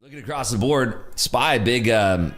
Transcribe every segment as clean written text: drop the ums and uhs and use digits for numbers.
Looking across the board, SPY, big,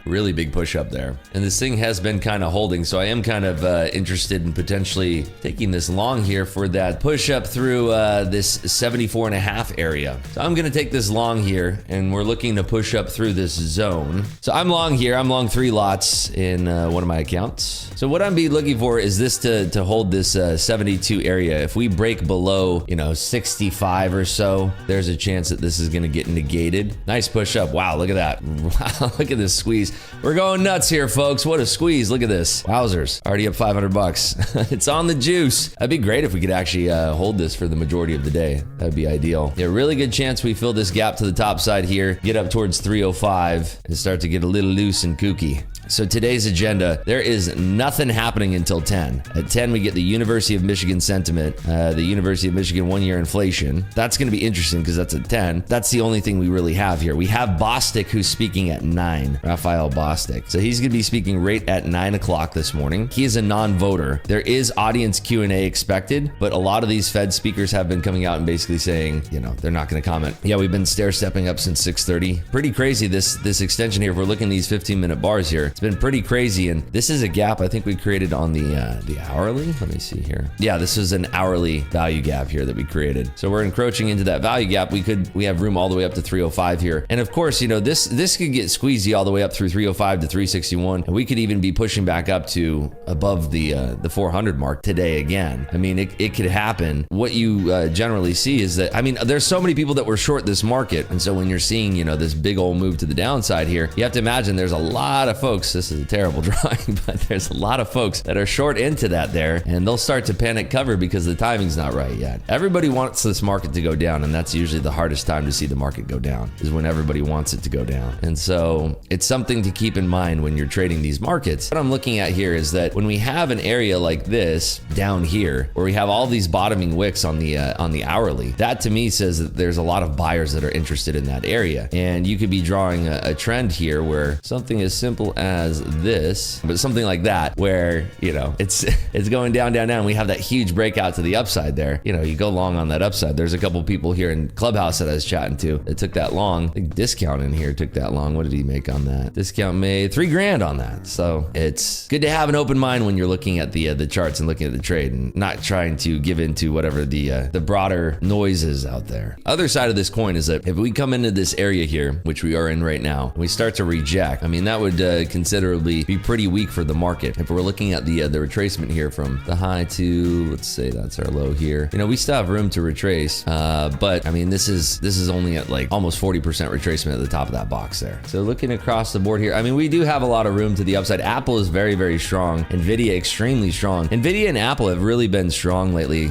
really big push up there. And this thing has been kind of holding, so I am kind of interested in potentially taking this long here for that push up through this 74.5 area. So I'm gonna take this long here, and we're looking to push up through this zone. So I'm long here, I'm long 3 lots in one of my accounts. So what I'm be looking for is this to hold this 72 area. If we break below, 65 or so, there's a chance that this is gonna get negated. Nice push up. Wow, look at that. Wow, look at this squeeze. We're going nuts here, folks. What a squeeze. Look at this. Wowzers. Already up 500 bucks. It's on the juice. That'd be great if we could actually hold this for the majority of the day. That'd be ideal. Yeah, really good chance we fill this gap to the top side here, get up towards 305, and start to get a little loose and kooky. So today's agenda, there is nothing happening until 10. At 10, we get the University of Michigan sentiment, the University of Michigan 1-year inflation. That's going to be interesting because that's at 10. That's the only thing we really have here. We have Bostic, who's speaking at 9, Raphael Bostic. So he's going to be speaking right at 9 o'clock this morning. He is a non-voter. There is audience Q&A expected, but a lot of these Fed speakers have been coming out and basically saying, they're not going to comment. Yeah, we've been stair-stepping up since 6:30. Pretty crazy, this extension here. If we're looking at these 15-minute bars here, it's been pretty crazy, and this is a gap I think we created on the hourly. Let me see here. Yeah, this is an hourly value gap here that we created. So we're encroaching into that value gap. We have room all the way up to 305 here, and of course, this could get squeezy all the way up through 305 to 361, and we could even be pushing back up to above the 400 mark today again. I mean, it could happen. What you generally see is that, there's so many people that were short this market, and so when you're seeing this big old move to the downside here, you have to imagine there's a lot of folks. This is a terrible drawing, but there's a lot of folks that are short into that there, and they'll start to panic cover because the timing's not right yet. Everybody wants this market to go down, and that's usually the hardest time to see the market go down, is when everybody wants it to go down. And so it's something to keep in mind when you're trading these markets. What I'm looking at here is that when we have an area like this down here, where we have all these bottoming wicks on the hourly, that to me says that there's a lot of buyers that are interested in that area. And you could be drawing a trend here where something as simple as this, but something like that, where it's going down, down, down. We have that huge breakout to the upside there. You go long on that upside. There's a couple people here in Clubhouse that I was chatting to that took that long. I think Discount in here took that long. What did he make on that? Discount made $3,000 on that. So it's good to have an open mind when you're looking at the charts and looking at the trade, and not trying to give into whatever the broader noise is out there. Other side of this coin is that if we come into this area here, which we are in right now, we start to reject. That would considerably be pretty weak for the market. If we're looking at the retracement here from the high to, let's say that's our low here, we still have room to retrace, but this is only at like almost 40% retracement at the top of that box there. So looking across the board here, we do have a lot of room to the upside. Apple is very, very strong. Nvidia extremely strong. Nvidia and Apple have really been strong lately.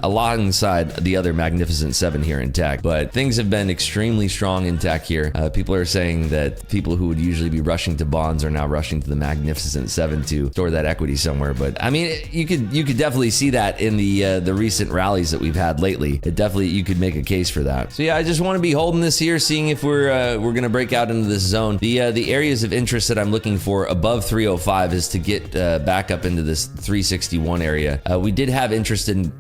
Alongside the other Magnificent 7 here in tech, but things have been extremely strong in tech here. People are saying that people who would usually be rushing to bonds are now rushing to the Magnificent 7 to store that equity somewhere. But you could definitely see that in the recent rallies that we've had lately. You could make a case for that. So yeah, I just want to be holding this here, seeing if we're gonna break out into this zone. The areas of interest that I'm looking for above 305 is to get back up into this 361 area. We did have interested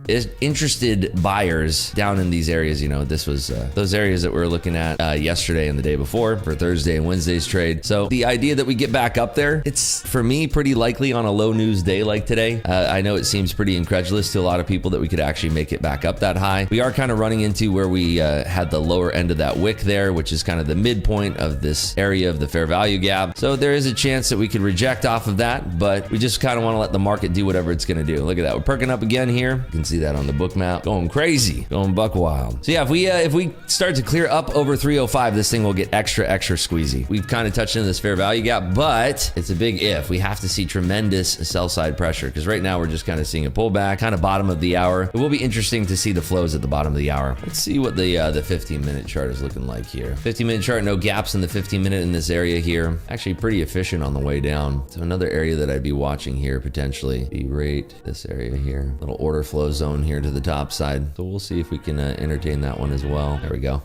buyers down in these areas. This was those areas that we were looking at yesterday and the day before for Thursday and Wednesday's trade. So the idea that we get back up there, it's for me pretty likely on a low news day like today. I know it seems pretty incredulous to a lot of people that we could actually make it back up that high. We are kind of running into where we had the lower end of that wick there, which is kind of the midpoint of this area of the fair value gap. So there is a chance that we could reject off of that, but we just kind of want to let the market do whatever it's going to do. Look at that. We're perking up again here. You can see that on the book map. Going crazy. Going buck wild. So yeah, if we start to clear up over 305, this thing will get extra squeezy. We've kind of touched into this fair value gap, but it's a big if. We have to see tremendous sell side pressure, because right now we're just kind of seeing a pullback, kind of bottom of the hour. It will be interesting to see the flows at the bottom of the hour. Let's see what the 15-minute chart is looking like here. 15-minute chart, no gaps in the 15-minute in this area here. Actually pretty efficient on the way down. So another area that I'd be watching here potentially be right this area here. Little order flow zone here to the top side. So we'll see if we can entertain that one as well. There we go.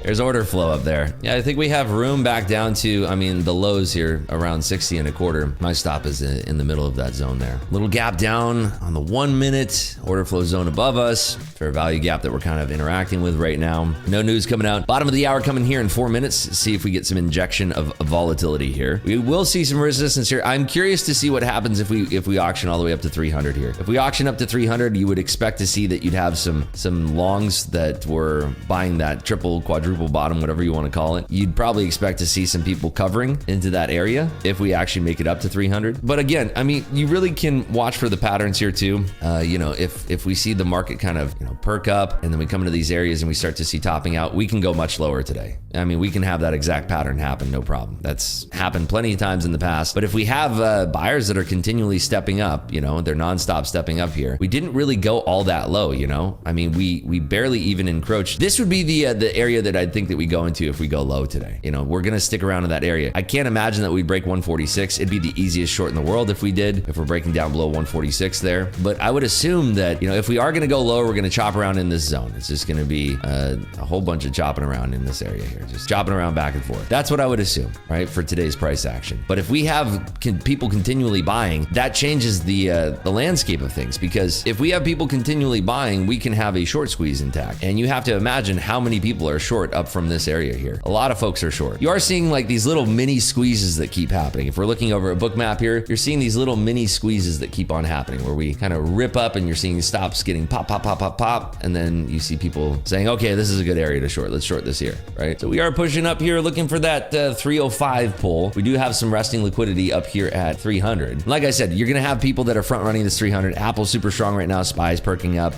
There's order flow up there. Yeah, I think we have room back down to, I mean, the lows here around 60 and a quarter. My stop is in the middle of that zone there. Little gap down on the 1 minute, order flow zone above us. Fair value gap that we're kind of interacting with right now. No news coming out. Bottom of the hour coming here in 4 minutes. See if we get some injection of volatility here. We will see some resistance here. I'm curious to see what happens if we auction all the way up to 300 here. If we auction up to 300, you would expect to see that you'd have some longs that were buying that triple, quadruple bottom, whatever you want to call it. You'd probably expect to see some people covering into that area if we actually make it up to 300. But again, I mean, you really can watch for the patterns here too. You know, if we see the market kind of, you know, perk up and then we come into these areas and we start to see topping out, we can go much lower today. I mean, we can have that exact pattern happen, no problem. That's happened plenty of times in the past. But if we have buyers that are continually stepping up, you know, they're nonstop stepping up here. We didn't really go all that low, you know. I mean, we barely even encroached. This would be the area that I think that we go into if we go low today. You know, we're gonna stick around in that area. I can't imagine that we'd break 146. It'd be the easiest short in the world if we did, if we're breaking down below 146 there. But I would assume that, you know, if we are gonna go lower, we're gonna chop around in this zone. It's just gonna be a whole bunch of chopping around in this area here, just chopping around back and forth. That's what I would assume, right, for today's price action. But if we have people continually buying, that changes the landscape of things, because if we have people continually buying, we can have a short squeeze intact. And you have to imagine how many people are short up from this area here. A lot of folks are short. You are seeing like these little mini squeezes that keep happening. If we're looking over a book map here, you're seeing these little mini squeezes that keep on happening where we kind of rip up and you're seeing stops getting pop, pop, pop, pop, pop. And then you see people saying, okay, this is a good area to short. Let's short this here, right? So we are pushing up here looking for that 305 pull. We do have some resting liquidity up here at 300. Like I said, you're going to have people that are front running this 300. Apple's super strong right now. SPY's perking up.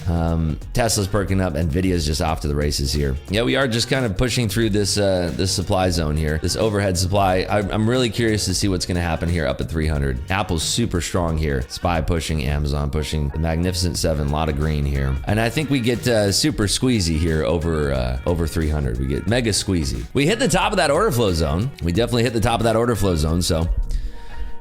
Tesla's perking up. Nvidia's just off to the races here. Yeah, we are just kind of pushing through this this supply zone here, this overhead supply. I'm really curious to see what's going to happen here up at 300. Apple's super strong here. SPY pushing, Amazon pushing, the Magnificent Seven, a lot of green here. And I think we get super squeezy here over 300. We get mega squeezy. We hit the top of that order flow zone. We definitely hit the top of that order flow zone. So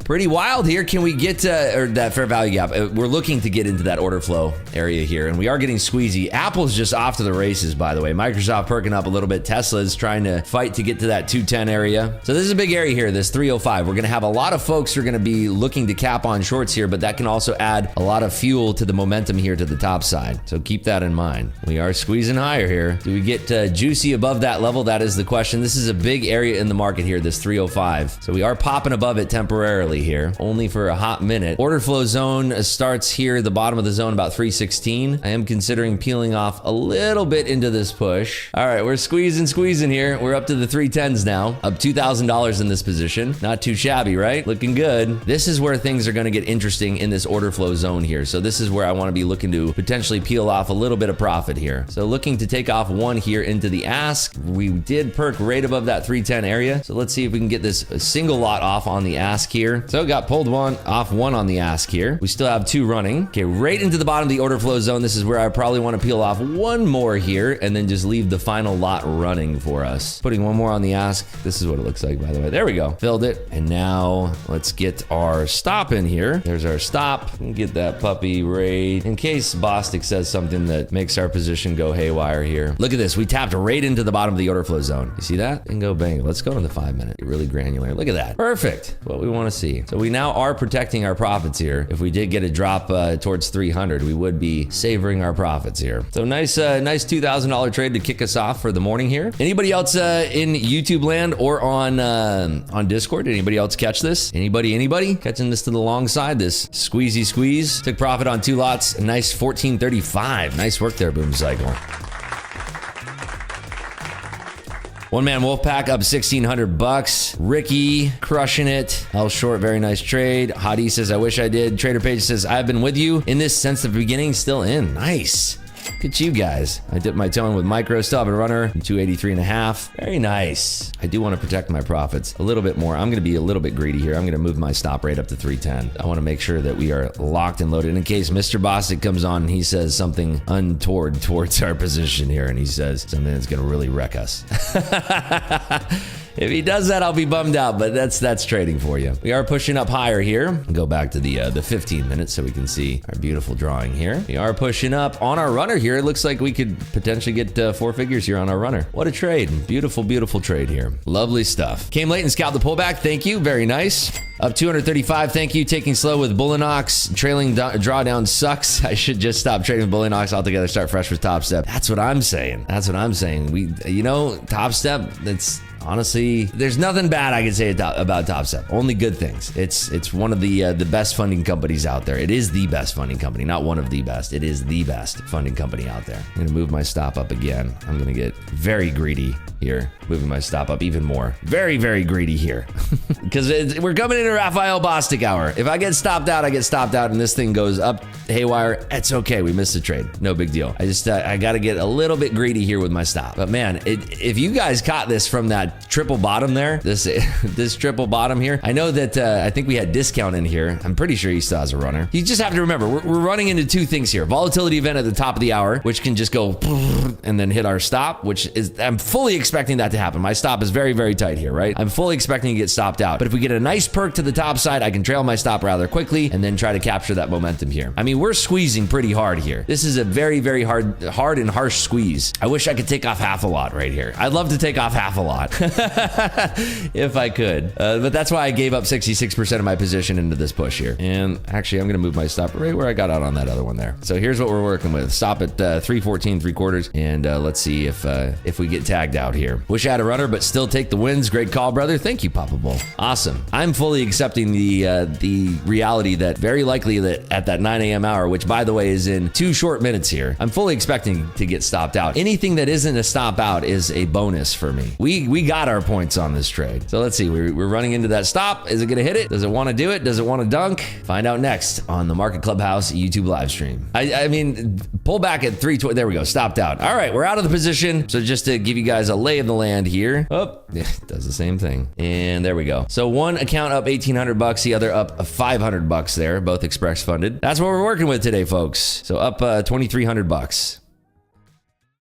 pretty wild here. Can we get or that fair value gap? We're looking to get into that order flow area here, and we are getting squeezy. Apple's just off to the races, by the way. Microsoft perking up a little bit. Tesla's trying to fight to get to that 210 area. So this is a big area here, this 305. We're going to have a lot of folks who are going to be looking to cap on shorts here, but that can also add a lot of fuel to the momentum here to the top side. So keep that in mind. We are squeezing higher here. Do we get juicy above that level? That is the question. This is a big area in the market here, this 305. So we are popping above it temporarily here, only for a hot minute. Order flow zone starts here, the bottom of the zone, about 316. I am considering peeling off a little bit into this push. All right, we're squeezing here. We're up to the 310s now, up $2,000 in this position. Not too shabby, right? Looking good. This is where things are going to get interesting in this order flow zone here. So this is where I want to be looking to potentially peel off a little bit of profit here. So looking to take off one here into the ask. We did perk right above that 310 area. So let's see if we can get this single lot off on the ask here. So got pulled off one on the ask here. We still have two running. Okay, right into the bottom of the order flow zone. This is where I probably want to peel off one more here and then just leave the final lot running for us. Putting one more on the ask. This is what it looks like, by the way. There we go. Filled it. And now let's get our stop in here. There's our stop. Get that puppy right in case Bostic says something that makes our position go haywire here. Look at this. We tapped right into the bottom of the order flow zone. You see that? And go bang. Let's go to the 5 minute. Get really granular. Look at that. Perfect. What we want to see. So we now are protecting our profits here. If we did get a drop towards 300, we would be savoring our profits here. So nice $2,000 trade to kick us off for the morning here. Anybody else in YouTube land or on Discord? Anybody else catch this? Anybody catching this to the long side? This squeezy squeeze. Took profit on two lots. A nice 1435. Nice work there, Boom Cycle. One Man Wolfpack up $1,600. Ricky crushing it. L Short, very nice trade. Hadi says, I wish I did. Trader Page says, I've been with you in this since the beginning. Still in. Nice. Look at you guys. I dipped my toe in with micro. Still have a runner. 283.5. Very nice. I do want to protect my profits a little bit more. I'm going to be a little bit greedy here. I'm going to move my stop rate up to 310. I want to make sure that we are locked and loaded in case Mr. Bostic comes on and he says something untoward towards our position here. And he says something that's going to really wreck us. If he does that, I'll be bummed out, but that's trading for you. We are pushing up higher here. Go back to the 15 minutes so we can see our beautiful drawing here. We are pushing up on our runner here. It looks like we could potentially get 4 figures here on our runner. What a trade. Beautiful, beautiful trade here. Lovely stuff. Came late and scalped the pullback. Thank you. Very nice. Up 235. Thank you. Taking slow with Bullinox. Trailing drawdown sucks. I should just stop trading with Bullinox altogether. Start fresh with Top Step. That's what I'm saying. That's what I'm saying. Top Step, that's honestly, there's nothing bad I can say about Top Step. Only good things. It's one of the best funding companies out there. It is the best funding company, not one of the best. It is the best funding company out there. I'm gonna move my stop up again. I'm gonna get very greedy here, moving my stop up even more. Very, very greedy here, because we're coming into Raphael Bostic hour. If I get stopped out, I get stopped out, and this thing goes up haywire. It's okay. We missed the trade. No big deal. I got to get a little bit greedy here with my stop. But man, if you guys caught this from that triple bottom there, this triple bottom here, I know that I think we had discount in here. I'm pretty sure he still has a runner. You just have to remember, we're running into 2 things here. Volatility event at the top of the hour, which can just go and then hit our stop, which is, I'm fully expecting that to happen. My stop is very, very tight here, right? I'm fully expecting to get stopped out. But if we get a nice perk to the top side, I can trail my stop rather quickly and then try to capture that momentum here. I mean, we're squeezing pretty hard here. This is a very, very hard and harsh squeeze. I wish I could take off half a lot right here. I'd love to take off half a lot if I could. But that's why I gave up 66% of my position into this push here. And actually, I'm going to move my stop right where I got out on that other one there. So here's what we're working with. Stop at 314.75. And let's see if we get tagged out here. Wish I had a runner, but still take the wins. Great call, brother. Thank you, Papa Bull. Awesome. I'm fully accepting the reality that very likely that at that 9 a.m. hour, which by the way is in 2 short minutes here, I'm fully expecting to get stopped out. Anything that isn't a stop out is a bonus for me. We got our points on this trade. So let's see. We're running into that stop. Is it going to hit it? Does it want to do it? Does it want to dunk? Find out next on the Market Clubhouse YouTube live stream. I mean, pull back at 320. There we go. Stopped out. All right. We're out of the position. So just to give you guys a lay of the land here. Oh, yeah, does the same thing. And there we go. So one account up $1,800, the other up $500 there, both express funded. That's what we're working with today, folks. So up $2,300.